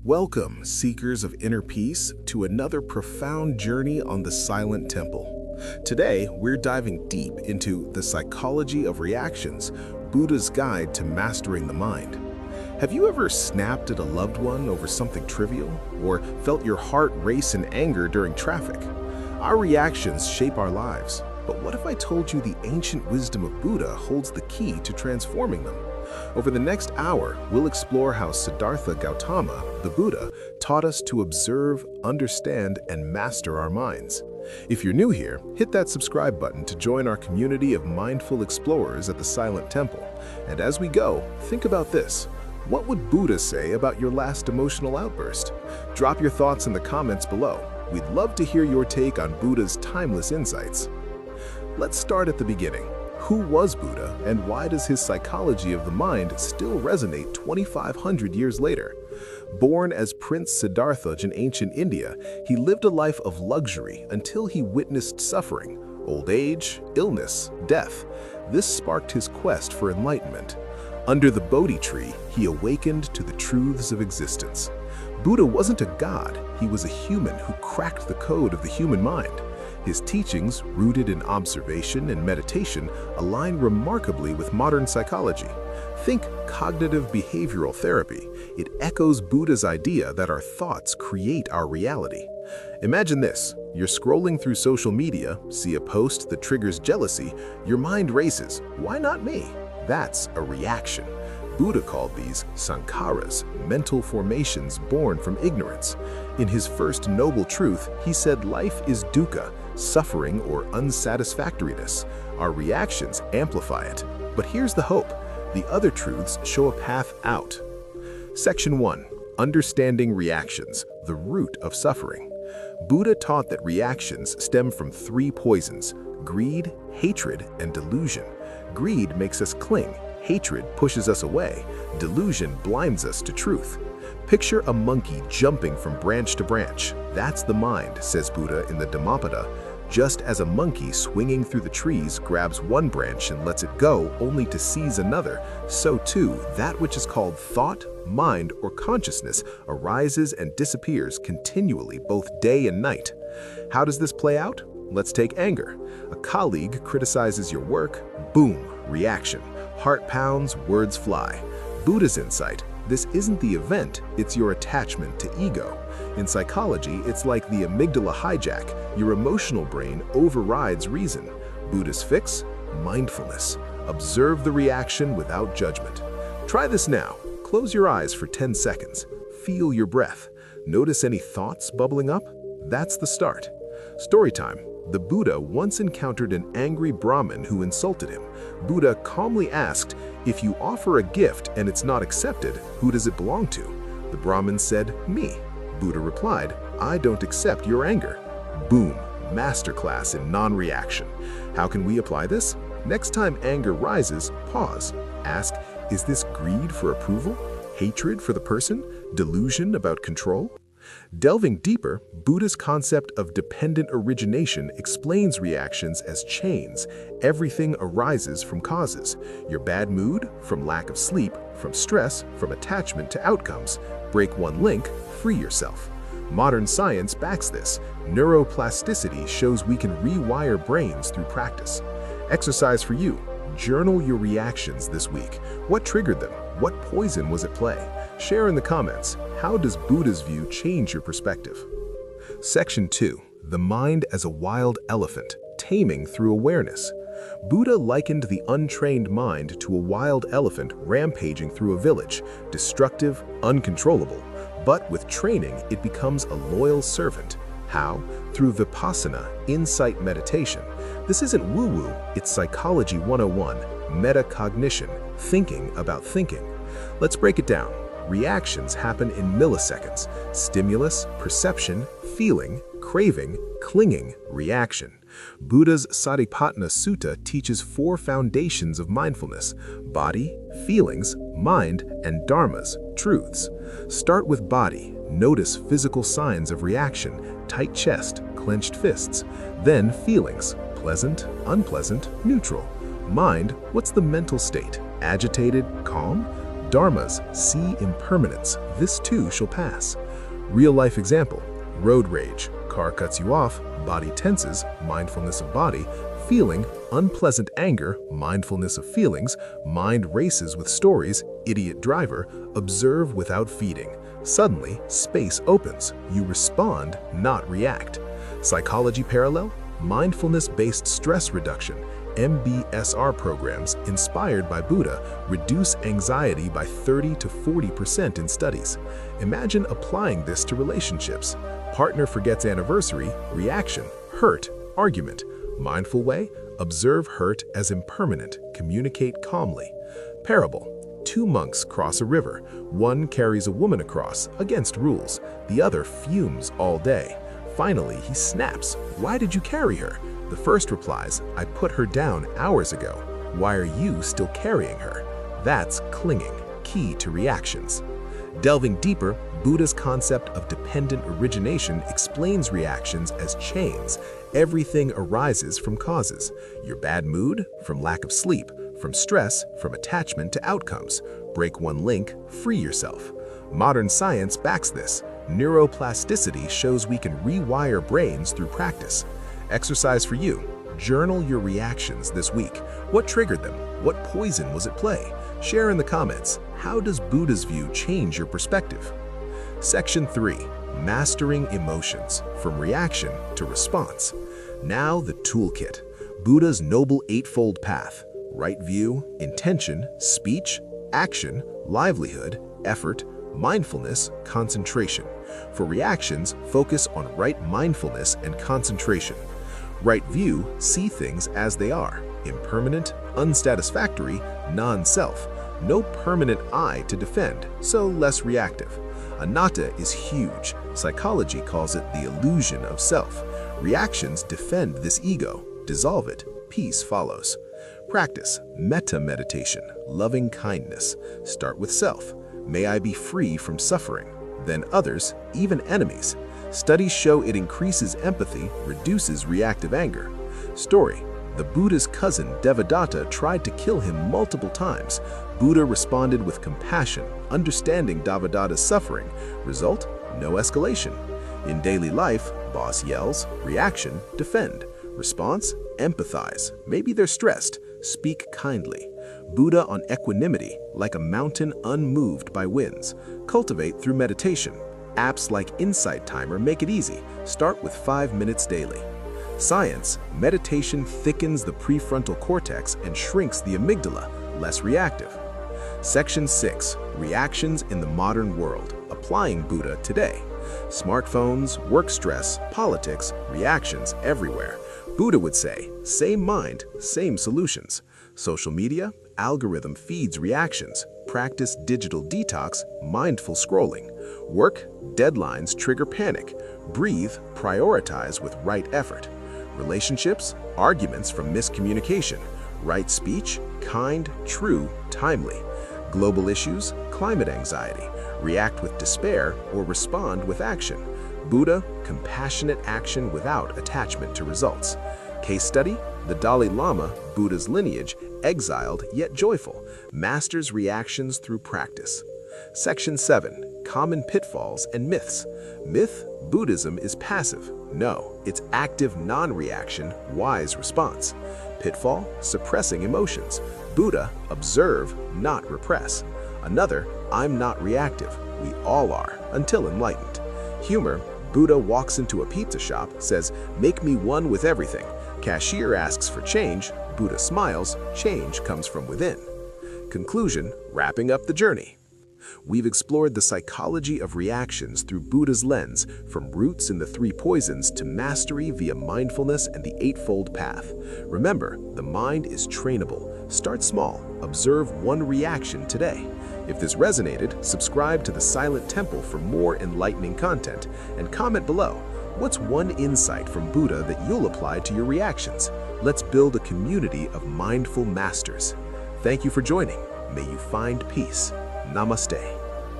Welcome, seekers of inner peace, to another profound journey on the Silent Temple. Today, we're diving deep into the psychology of reactions, Buddha's guide to mastering the mind. Have you ever snapped at a loved one over something trivial, or felt your heart race in anger during traffic? Our reactions shape our lives, but what if I told you the ancient wisdom of Buddha holds the key to transforming them? Over the next hour, we'll explore how Siddhartha Gautama, the Buddha, taught us to observe, understand, and master our minds. If you're new here, hit that subscribe button to join our community of mindful explorers at the Silent Temple. And as we go, think about this. What would Buddha say about your last emotional outburst? Drop your thoughts in the comments below. We'd love to hear your take on Buddha's timeless insights. Let's start at the beginning. Who was Buddha, and why does his psychology of the mind still resonate 2,500 years later? Born as Prince Siddhartha in ancient India, he lived a life of luxury until he witnessed suffering, old age, illness, death. This sparked his quest for enlightenment. Under the Bodhi tree, he awakened to the truths of existence. Buddha wasn't a god, he was a human who cracked the code of the human mind. His teachings, rooted in observation and meditation, align remarkably with modern psychology. Think cognitive behavioral therapy. It echoes Buddha's idea that our thoughts create our reality. Imagine this. You're scrolling through social media, see a post that triggers jealousy, your mind races. Why not me? That's a reaction. Buddha called these sankharas, mental formations born from ignorance. In his first noble truth, he said life is dukkha, suffering or unsatisfactoriness. Our reactions amplify it. But here's the hope. The other truths show a path out. Section 1. Understanding reactions, the root of suffering. Buddha taught that reactions stem from three poisons: greed, hatred, and delusion. Greed makes us cling. Hatred pushes us away. Delusion blinds us to truth. Picture a monkey jumping from branch to branch. That's the mind, says Buddha in the Dhammapada. Just as a monkey swinging through the trees grabs one branch and lets it go only to seize another, so too, that which is called thought, mind, or consciousness arises and disappears continually both day and night. How does this play out? Let's take anger. A colleague criticizes your work, boom, reaction. Heart pounds, words fly. Buddha's insight: this isn't the event, it's your attachment to ego. In psychology, it's like the amygdala hijack. Your emotional brain overrides reason. Buddha's fix? Mindfulness. Observe the reaction without judgment. Try this now. Close your eyes for 10 seconds. Feel your breath. Notice any thoughts bubbling up? That's the start. Story time. The Buddha once encountered an angry Brahmin who insulted him. Buddha calmly asked, "If you offer a gift and it's not accepted, who does it belong to?" The Brahmin said, "Me." Buddha replied, "I don't accept your anger." Boom, masterclass in non-reaction. How can we apply this? Next time anger rises, pause. Ask, is this greed for approval? Hatred for the person? Delusion about control? Delving deeper, Buddha's concept of dependent origination explains reactions as chains. Everything arises from causes. Your bad mood, from lack of sleep, from stress, from attachment to outcomes. Break one link, free yourself. Modern science backs this. Neuroplasticity shows we can rewire brains through practice. Exercise for you. Journal your reactions this week. What triggered them? What poison was at play? Share in the comments. How does Buddha's view change your perspective? Section 2. The mind as a wild elephant, taming through awareness. Buddha likened the untrained mind to a wild elephant rampaging through a village, destructive, uncontrollable. But with training, it becomes a loyal servant. How? Through vipassana, insight meditation. This isn't woo-woo, it's Psychology 101, metacognition, thinking about thinking. Let's break it down. Reactions happen in milliseconds. Stimulus, perception, feeling, craving, clinging, reaction. Buddha's Satipatthana Sutta teaches 4 foundations of mindfulness: body, feelings, mind, and dharmas, truths. Start with body. Notice physical signs of reaction: tight chest, clenched fists. Then feelings: pleasant, unpleasant, neutral. Mind: what's the mental state? Agitated, calm? Dharmas, see impermanence, this too shall pass. Real-life example, road rage, car cuts you off, body tenses, mindfulness of body, feeling, unpleasant anger, mindfulness of feelings, mind races with stories, idiot driver, observe without feeding. Suddenly, space opens. You respond, not react. Psychology parallel, mindfulness-based stress reduction, MBSR programs inspired by Buddha reduce anxiety by 30 to 40% in studies. Imagine applying this to relationships. Partner forgets anniversary, reaction, hurt, argument. Mindful way, observe hurt as impermanent, communicate calmly. Parable, two monks cross a river. One carries a woman across, against rules. The other fumes all day. Finally, he snaps, "Why did you carry her?" The first replies, "I put her down hours ago. Why are you still carrying her?" That's clinging, key to reactions. Delving deeper, Buddha's concept of dependent origination explains reactions as chains. Everything arises from causes. Your bad mood, from lack of sleep, from stress, from attachment to outcomes. Break one link, free yourself. Modern science backs this. Neuroplasticity shows we can rewire brains through practice. Exercise for you. Journal your reactions this week. What triggered them? What poison was at play? Share in the comments. How does Buddha's view change your perspective? Section 3. Mastering emotions, from reaction to response. Now the toolkit. Buddha's Noble Eightfold Path. Right view, intention, speech, action, livelihood, effort, mindfulness, concentration. For reactions, focus on right mindfulness and concentration. Right view, see things as they are. Impermanent, unsatisfactory, non-self. No permanent I to defend, so less reactive. Anatta is huge. Psychology calls it the illusion of self. Reactions defend this ego. Dissolve it. Peace follows. Practice metta meditation, loving kindness. Start with self. May I be free from suffering. Then others, even enemies. Studies show it increases empathy, reduces reactive anger. Story: the Buddha's cousin Devadatta tried to kill him multiple times. Buddha responded with compassion, understanding Devadatta's suffering. Result: no escalation. In daily life, boss yells, reaction, defend. Response: empathize. Maybe they're stressed. Speak kindly. Buddha on equanimity, like a mountain unmoved by winds. Cultivate through meditation. Apps like Insight Timer make it easy. Start with 5 minutes daily. Science: meditation thickens the prefrontal cortex and shrinks the amygdala, less reactive. Section 6. Reactions in the modern world, applying Buddha today. Smartphones, work stress, politics, reactions everywhere. Buddha would say, same mind, same solutions. Social media, algorithm feeds reactions. Practice digital detox, mindful scrolling. Work, deadlines trigger panic. Breathe, prioritize with right effort. Relationships, arguments from miscommunication. Right speech, kind, true, timely. Global issues, climate anxiety. React with despair or respond with action. Buddha, compassionate action without attachment to results. Case study: the Dalai Lama, Buddha's lineage, exiled yet joyful, masters reactions through practice. Section 7. Common pitfalls and myths. Myth: Buddhism is passive. No, it's active non-reaction, wise response. Pitfall: suppressing emotions. Buddha: observe, not repress. Another: I'm not reactive. We all are, until enlightened. Humor: Buddha walks into a pizza shop, says, "Make me one with everything." Cashier asks for change. Buddha smiles. Change comes from within. Conclusion: wrapping up the journey. We've explored the psychology of reactions through Buddha's lens, from roots in the 3 poisons to mastery via mindfulness and the Eightfold Path. Remember, the mind is trainable. Start small. Observe one reaction today. If this resonated, subscribe to the Silent Temple for more enlightening content, and comment below. What's one insight from Buddha that you'll apply to your reactions? Let's build a community of mindful masters. Thank you for joining. May you find peace. Namaste.